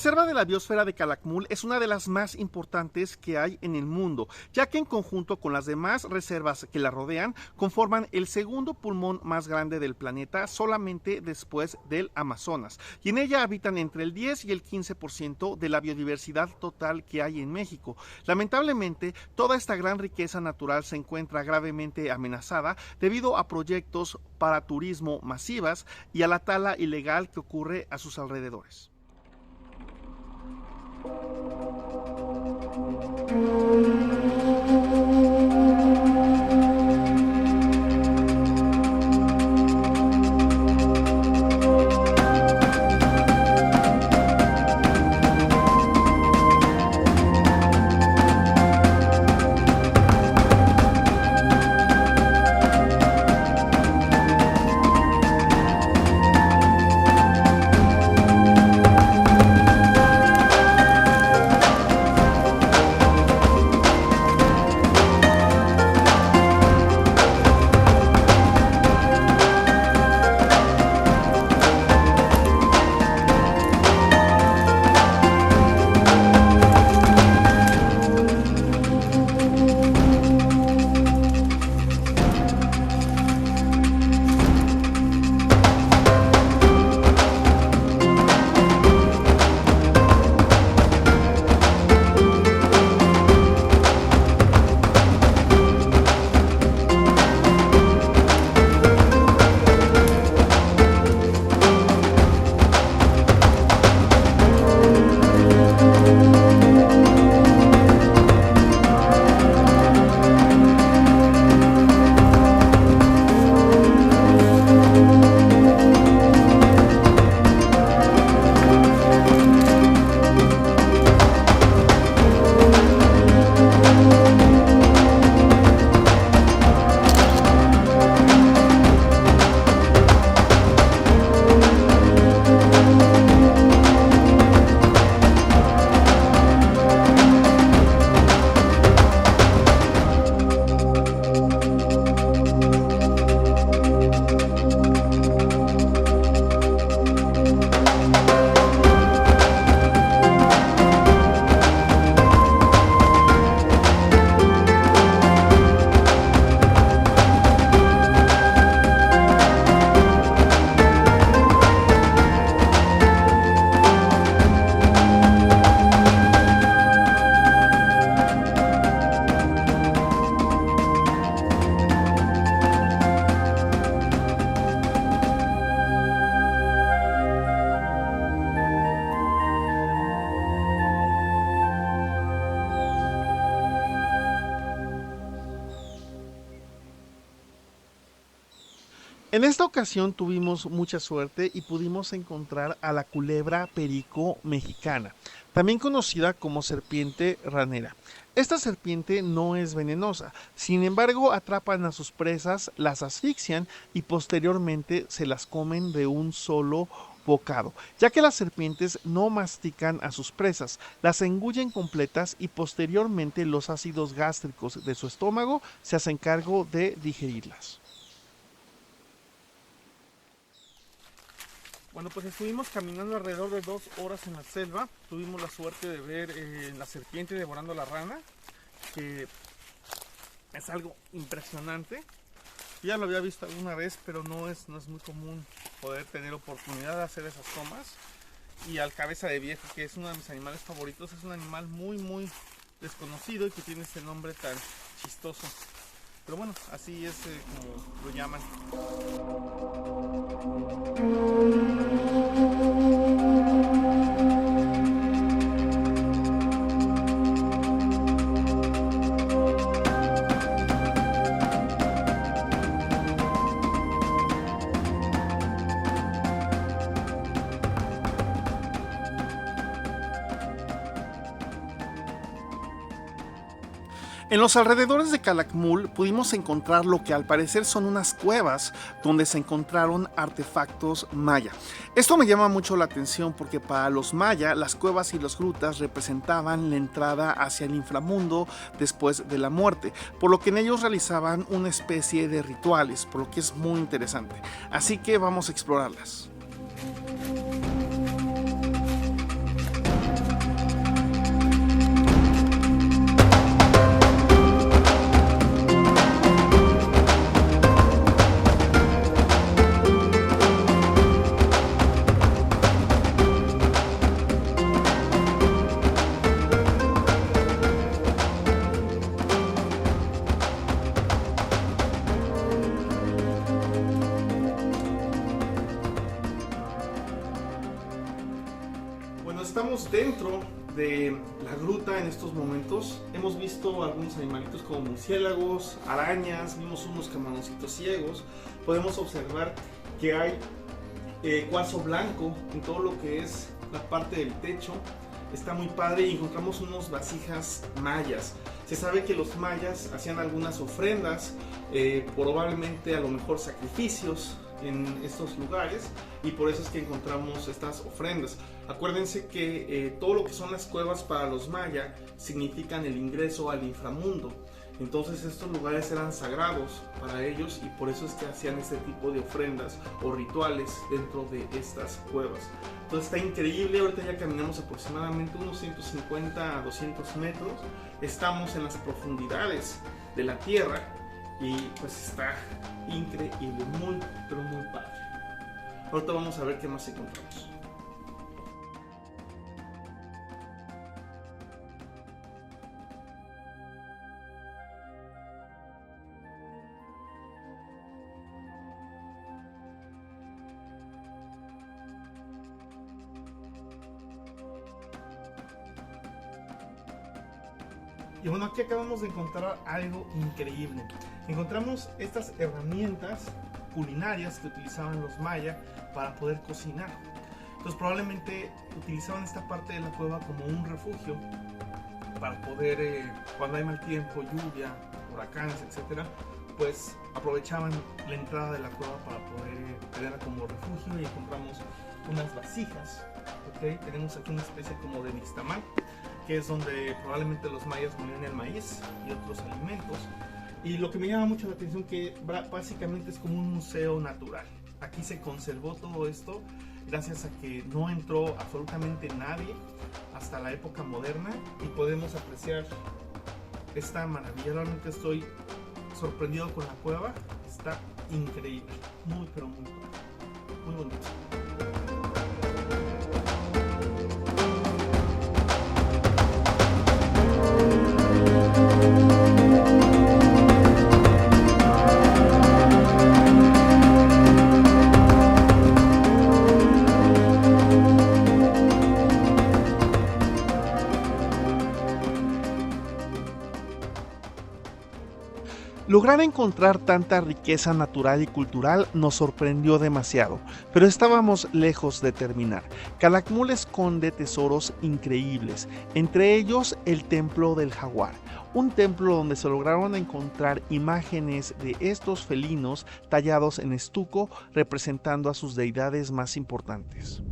Reserva de la Biosfera de Calakmul es una de las más importantes que hay en el mundo, ya que en conjunto con las demás reservas que la rodean, conforman el segundo pulmón más grande del planeta solamente después del Amazonas, y en ella habitan entre el 10 y el 15% de la biodiversidad total que hay en México. Lamentablemente, toda esta gran riqueza natural se encuentra gravemente amenazada debido a proyectos para turismo masivas y a la tala ilegal que ocurre a sus alrededores. En esta ocasión tuvimos mucha suerte y pudimos encontrar a la culebra perico mexicana, también conocida como serpiente ranera. Esta serpiente no es venenosa, sin embargo atrapan a sus presas, las asfixian y posteriormente se las comen de un solo bocado, ya que las serpientes no mastican a sus presas, las engullen completas y posteriormente los ácidos gástricos de su estómago se hacen cargo de digerirlas. Bueno, pues estuvimos caminando alrededor de 2 horas en la selva. Tuvimos la suerte de ver la serpiente devorando la rana, que es algo impresionante. Yo ya lo había visto alguna vez, pero no es muy común poder tener oportunidad de hacer esas tomas. Y al cabeza de viejo, que es uno de mis animales favoritos, es un animal muy desconocido y que tiene ese nombre tan chistoso. Pero bueno, así es como lo llaman. En los alrededores de Calakmul pudimos encontrar lo que al parecer son unas cuevas donde se encontraron artefactos maya. Esto me llama mucho la atención porque para los maya las cuevas y las grutas representaban la entrada hacia el inframundo después de la muerte, por lo que en ellos realizaban una especie de rituales, por lo que es muy interesante. Así que vamos a explorarlas. estamos dentro de la gruta en estos momentos. Hemos visto algunos animalitos como murciélagos, arañas, vimos unos camaroncitos ciegos. Podemos observar que hay cuarzo blanco en todo lo que es la parte del techo. Está muy padre y encontramos unos vasijas mayas. Se sabe que los mayas hacían algunas ofrendas, probablemente a lo mejor sacrificios en estos lugares, y por eso es que encontramos estas ofrendas. Acuérdense que todo lo que son las cuevas para los mayas significan el ingreso al inframundo. Entonces estos lugares eran sagrados para ellos y por eso es que hacían este tipo de ofrendas o rituales dentro de estas cuevas. Entonces está increíble. Ahorita ya caminamos aproximadamente unos 150 a 200 metros. Estamos en las profundidades de la tierra y pues está increíble, muy pero muy padre. Ahorita vamos a ver qué más encontramos. Y bueno, aquí acabamos de encontrar algo increíble. Encontramos estas herramientas culinarias que utilizaban los mayas para poder cocinar. Entonces probablemente utilizaban esta parte de la cueva como un refugio para poder, cuando hay mal tiempo, lluvia, huracanes, etcétera, pues aprovechaban la entrada de la cueva para poder tenerla como refugio. Y encontramos unas vasijas, ¿okay? Tenemos aquí una especie como de nixtamal, que es donde probablemente los mayas molían el maíz y otros alimentos. Y lo que me llama mucho la atención que básicamente es como un museo natural. Aquí se conservó todo esto gracias a que no entró absolutamente nadie hasta la época moderna y podemos apreciar esta maravilla. Realmente estoy sorprendido con la cueva, está increíble, muy pero muy padre, muy bonito. Lograr encontrar tanta riqueza natural y cultural nos sorprendió demasiado, pero estábamos lejos de terminar. Calakmul esconde tesoros increíbles, entre ellos el Templo del Jaguar, un templo donde se lograron encontrar imágenes de estos felinos tallados en estuco representando a sus deidades más importantes.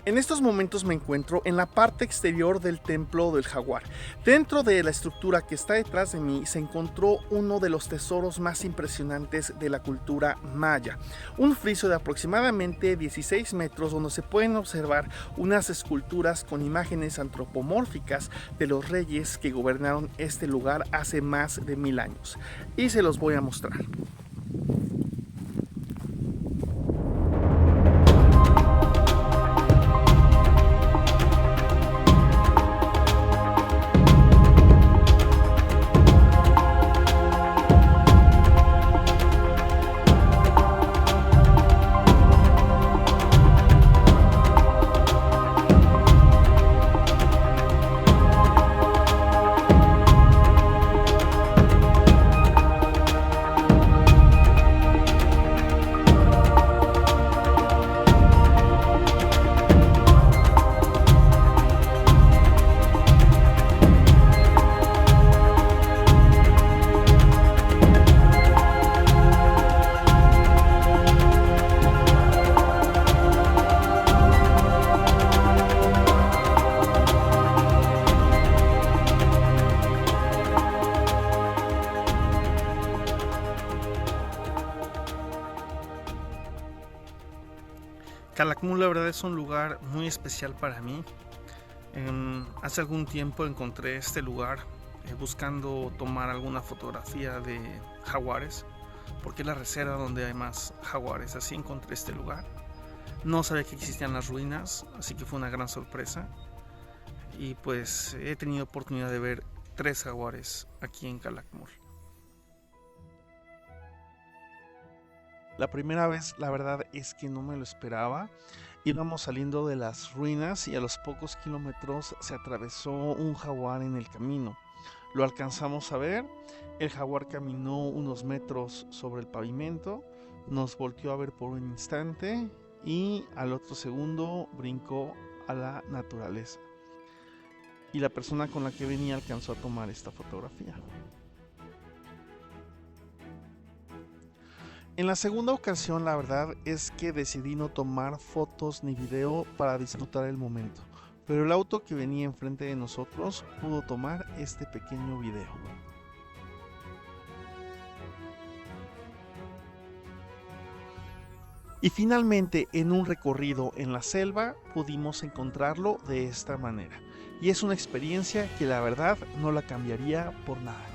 En estos momentos me encuentro en la parte exterior del Templo del Jaguar. Dentro de la estructura que está detrás de mí se encontró uno de los tesoros más impresionantes de la cultura maya. Un friso de aproximadamente 16 metros donde se pueden observar unas esculturas con imágenes antropomórficas de los reyes que gobernaron este lugar hace más de 1000 años. Y se los voy a mostrar. Calakmul, la verdad, es un lugar muy especial para mí. Hace algún tiempo encontré este lugar buscando tomar alguna fotografía de jaguares, porque es la reserva donde hay más jaguares. Así encontré este lugar. No sabía que existían las ruinas, así que fue una gran sorpresa. Y pues he tenido oportunidad de ver 3 jaguares aquí en Calakmul. La primera vez, la verdad es que no me lo esperaba. Íbamos saliendo de las ruinas y a los pocos kilómetros se atravesó un jaguar en el camino. Lo alcanzamos a ver. El jaguar caminó unos metros sobre el pavimento, nos volteó a ver por un instante y al otro segundo brincó a la naturaleza. Y la persona con la que venía alcanzó a tomar esta fotografía. En la segunda ocasión, la verdad es que decidí no tomar fotos ni video para disfrutar el momento, pero el auto que venía enfrente de nosotros pudo tomar este pequeño video. Y finalmente, en un recorrido en la selva, pudimos encontrarlo de esta manera. Y es una experiencia que la verdad no la cambiaría por nada.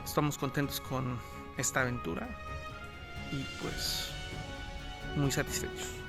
Estamos contentos con esta aventura y pues muy satisfechos.